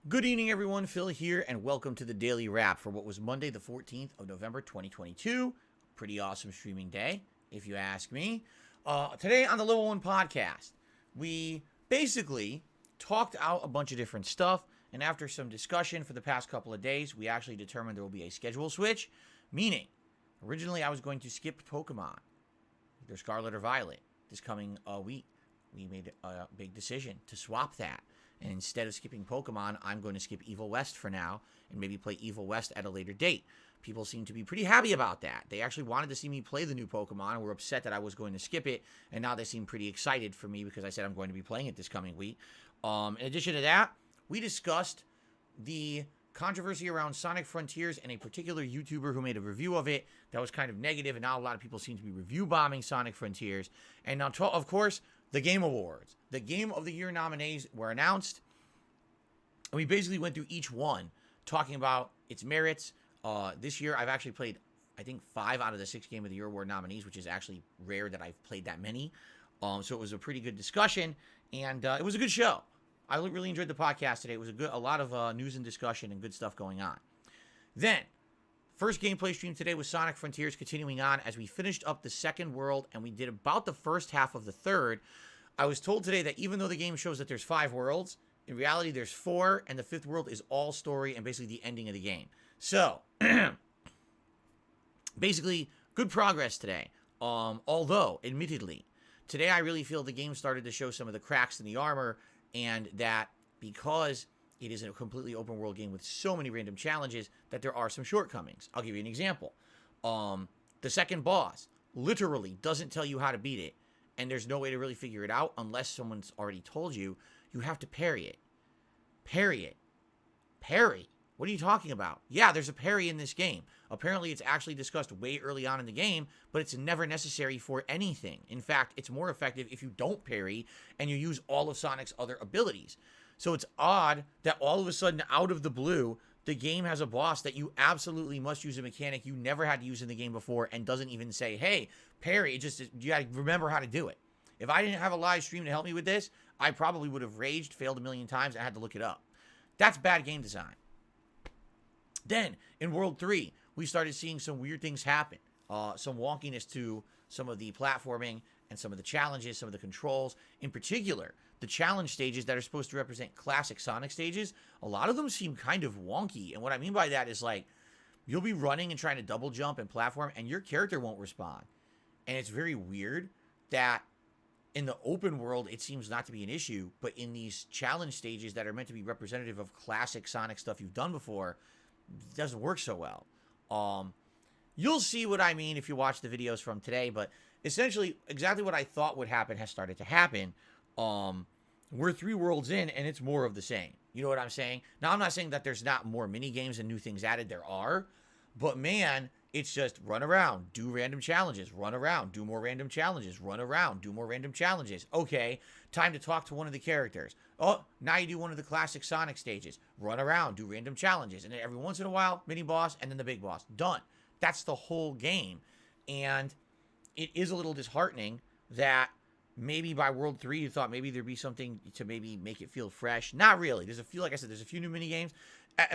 Good evening, everyone. Phil here, and welcome to the Daily Wrap for what was Monday, the 14th of November, 2022. Pretty awesome streaming day, if you ask me. Today on the Level 1 podcast, we basically talked out a bunch of different stuff, and after some discussion for the past couple of days, we actually determined there will be a schedule switch, meaning originally I was going to skip Pokemon, either Scarlet or Violet, this coming week. We made a big decision to swap that. And instead of skipping Pokemon, I'm going to skip Evil West for now and maybe play Evil West at a later date. People seem to be pretty happy about that. They actually wanted to see me play the new Pokemon and were upset that I was going to skip it. And now they seem pretty excited for me because I said I'm going to be playing it this coming week. In addition to that, we discussed the controversy around Sonic Frontiers and a particular YouTuber who made a review of it that was kind of negative, and now a lot of people seem to be review bombing Sonic Frontiers. And now, of course, the Game Awards. The Game of the Year nominees were announced, and we basically went through each one, talking about its merits. This year, I've actually played, I think, 5 out of the 6 Game of the Year award nominees, which is actually rare that I've played that many. So it was a pretty good discussion, and it was a good show. I really enjoyed the podcast today. It was a lot of news and discussion and good stuff going on. Then, first gameplay stream today was Sonic Frontiers, continuing on as we finished up the second world, and we did about the first half of the third. I was told today that even though the game shows that there's 5 worlds, in reality there's 4, and the 5th world is all story and basically the ending of the game. So, basically, good progress today. Although, admittedly, today I really feel the game started to show some of the cracks in the armor, and that because it is a completely open world game with so many random challenges, that there are some shortcomings. I'll give you an example. The second boss literally doesn't tell you how to beat it, and there's no way to really figure it out unless someone's already told you. You have to parry it. Parry it. Parry? What are you talking about? Yeah, there's a parry in this game. Apparently, it's actually discussed way early on in the game, but it's never necessary for anything. In fact, it's more effective if you don't parry and you use all of Sonic's other abilities. So it's odd that all of a sudden, out of the blue, the game has a boss that you absolutely must use a mechanic you never had to use in the game before and doesn't even say, hey, parry. You gotta remember how to do it. If I didn't have a live stream to help me with this, I probably would have raged, failed a million times, and had to look it up. That's bad game design. Then, in World 3, we started seeing some weird things happen. Some wonkiness to some of the platforming and some of the challenges, some of the controls. In particular, the challenge stages that are supposed to represent classic Sonic stages, a lot of them seem kind of wonky. And what I mean by that is, like, you'll be running and trying to double jump and platform, and your character won't respond. And it's very weird that in the open world, it seems not to be an issue, but in these challenge stages that are meant to be representative of classic Sonic stuff you've done before, it doesn't work so well. You'll see what I mean if you watch the videos from today, but essentially exactly what I thought would happen has started to happen. We're 3 worlds in, and it's more of the same. You know what I'm saying? Now, I'm not saying that there's not more mini games and new things added. There are, but man, it's just run around, do random challenges, run around, do more random challenges, run around, do more random challenges. Okay, time to talk to one of the characters. Oh, now you do one of the classic Sonic stages. Run around, do random challenges. And then every once in a while, mini boss, and then the big boss. Done. That's the whole game. And it is a little disheartening that maybe by World 3 you thought maybe there'd be something to maybe make it feel fresh. Not really. There's a few, like I said, there's a few new mini games.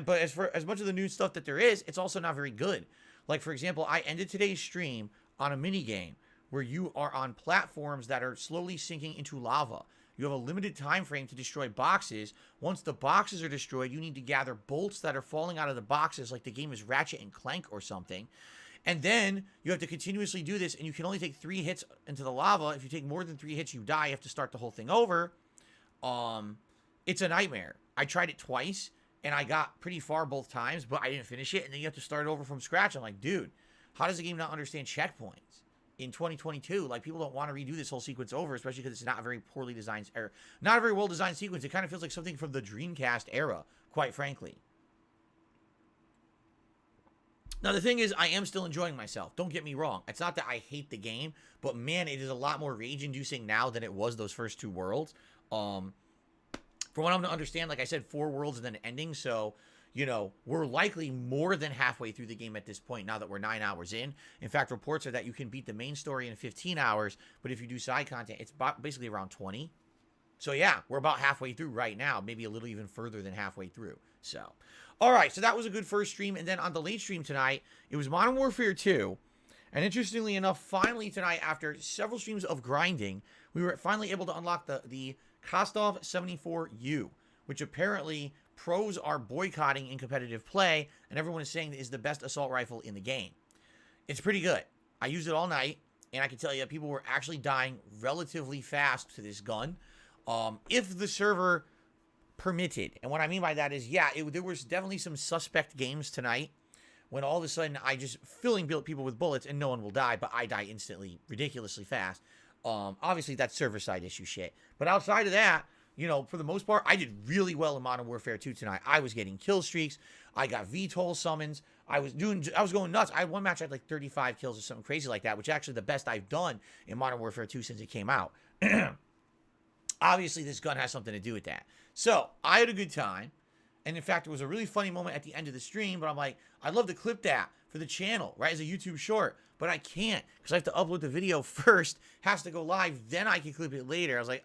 But as much of the new stuff that there is, it's also not very good. Like, for example, I ended today's stream on a mini game where you are on platforms that are slowly sinking into lava. You have a limited time frame to destroy boxes. Once the boxes are destroyed, you need to gather bolts that are falling out of the boxes, like the game is Ratchet and Clank or something. And then you have to continuously do this, and you can only take 3 hits into the lava. If you take more than 3 hits, you die. You have to start the whole thing over. It's a nightmare. I tried it twice, and I got pretty far both times, but I didn't finish it, and then you have to start over from scratch. I'm like, dude, how does the game not understand checkpoints in 2022? Like, people don't want to redo this whole sequence over, especially because it's not a very poorly designed, or not a very well-designed sequence. It kind of feels like something from the Dreamcast era, quite frankly. Now, the thing is, I am still enjoying myself. Don't get me wrong. It's not that I hate the game, but man, it is a lot more rage-inducing now than it was those first 2 worlds. From what I'm to understand, like I said, 4 worlds and then an ending, so, you know, we're likely more than halfway through the game at this point now that we're 9 hours in. In fact, reports are that you can beat the main story in 15 hours, but if you do side content, it's basically around 20. So yeah, we're about halfway through right now, maybe a little even further than halfway through. So, all right, so that was a good first stream. And then on the late stream tonight, it was Modern Warfare 2. And interestingly enough, finally tonight, after several streams of grinding, we were finally able to unlock the Kostov 74U, which apparently pros are boycotting in competitive play, and everyone is saying is the best assault rifle in the game. It's pretty good. I used it all night, and I can tell you people were actually dying relatively fast to this gun. If the server permitted. And what I mean by that is, yeah, there was definitely some suspect games tonight when all of a sudden I just filling people with bullets and no one will die, but I die instantly, ridiculously fast. Obviously, that's server-side issue shit. But outside of that, you know, for the most part, I did really well in Modern Warfare 2 tonight. I was getting kill streaks. I got VTOL summons. I was going nuts. I had one match I had like 35 kills or something crazy like that, which is actually the best I've done in Modern Warfare 2 since it came out. Obviously, this gun has something to do with that. So, I had a good time. And in fact, it was a really funny moment at the end of the stream, but I'm like, I'd love to clip that for the channel, right, as a YouTube short. But I can't, because I have to upload the video first, has to go live, then I can clip it later. I was like,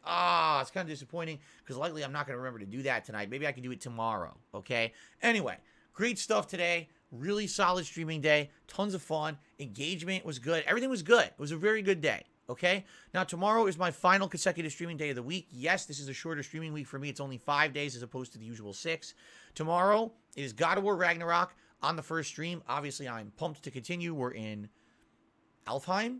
it's kind of disappointing, because likely I'm not going to remember to do that tonight. Maybe I can do it tomorrow, okay? Anyway, great stuff today. Really solid streaming day. Tons of fun. Engagement was good. Everything was good. It was a very good day. Okay, now tomorrow is my final consecutive streaming day of the week. Yes, this is a shorter streaming week for me. It's only 5 days as opposed to the usual 6. Tomorrow is God of War Ragnarok on the first stream. Obviously, I'm pumped to continue. We're in Alfheim.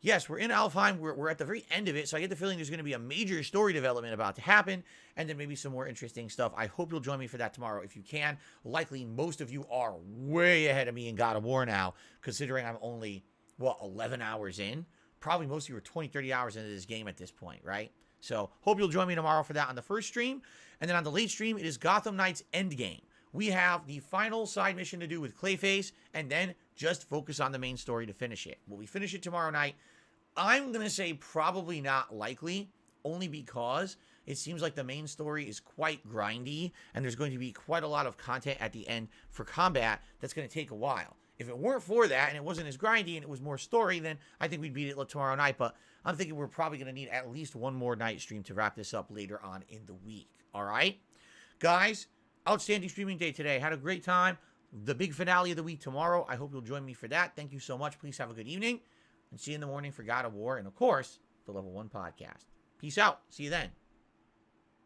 Yes, we're in Alfheim. We're at the very end of it, so I get the feeling there's going to be a major story development about to happen, and then maybe some more interesting stuff. I hope you'll join me for that tomorrow if you can. Likely, most of you are way ahead of me in God of War now, considering I'm only, 11 hours in? Probably most of you are 20, 30 hours into this game at this point, right? So, hope you'll join me tomorrow for that on the first stream. And then on the late stream, it is Gotham Knights Endgame. We have the final side mission to do with Clayface, and then just focus on the main story to finish it. Will we finish it tomorrow night? I'm going to say probably not likely, only because it seems like the main story is quite grindy, and there's going to be quite a lot of content at the end for combat that's going to take a while. If it weren't for that, and it wasn't as grindy, and it was more story, then I think we'd beat it tomorrow night. But I'm thinking we're probably going to need at least one more night stream to wrap this up later on in the week. All right? Guys, outstanding streaming day today. Had a great time. The big finale of the week tomorrow. I hope you'll join me for that. Thank you so much. Please have a good evening. And see you in the morning for God of War. And, of course, the Level 1 podcast. Peace out. See you then.